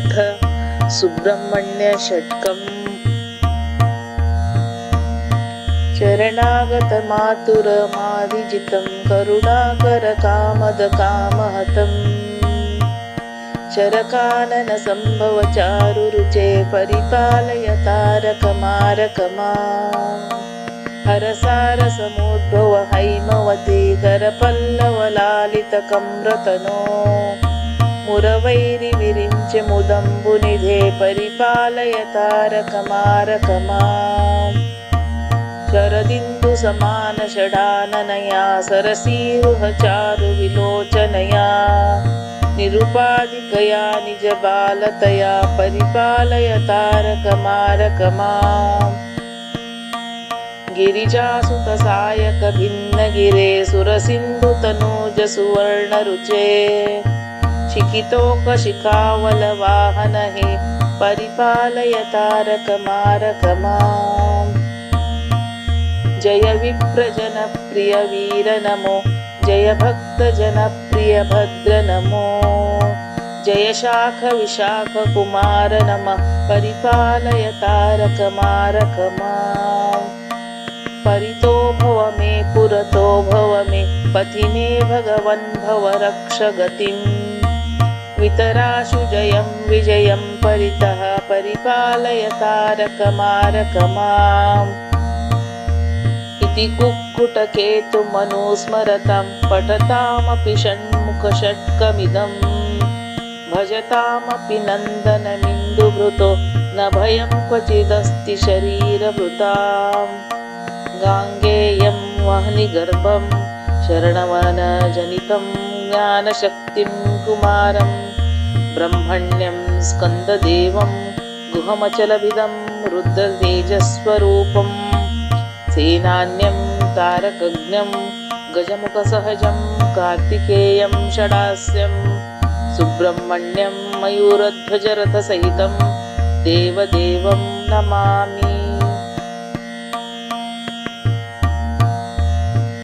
अथ सुब्रह्मण्यषट्कम्। चरणागतमातुरमादिजितं करुणाकरकामदकामहतं शरकाननसम्भवचारुरुचे परिपालय तारकमारकमा हरसारसमुद्भव हैमवती करपल्लवलालितकम्रतनो मुरवैरिविरिञ्च मुदम्बुनिधे परिपालय तारकमारकमा शरदिन्दुसमानषडाननया सरसीरुहचारुविलोचनया निरुपाधिकया निजबालतया परिपालय तारकमारकमा गिरिजासुतसायकभिन्नगिरे सुरसिन्धुतनूजसुवर्णरुचे शिखितोकशिखावलवाहनहे परिपालय तारकमारकमा जय विप्रजनप्रिय वीर नमो जय भक्तजनप्रिय भद्र नमो जय शाख विशाख कुमार नमः परिपालय तारकमारकमा परितो भव मे पुरतो भव मे पथि मे भगवन् भव रक्ष गतिम् वितराशु जयं विजयं परितः परिपालय तारकमारकमा इति कुक्कुटकेतुमनुस्मरतं पठतामपि षण्मुखषट्कमिदं भजतामपि नन्दनमिन्दुभृतो न भयं क्वचिदस्ति शरीरभृताम् गाङ्गेयं वह्निगर्भं शरणवनजनितं ज्ञानशक्तिं कुमारं ब्रह्मण्यं स्कन्ददेवं गुहमचलभिदं रुद्रतेजस्वरूपं सेनान्यं तारकज्ञं गजमुखसहजं कार्तिकेयं षडास्यं सुब्रह्मण्यं मयूरध्वजरथसहितं देवदेवं नमामि।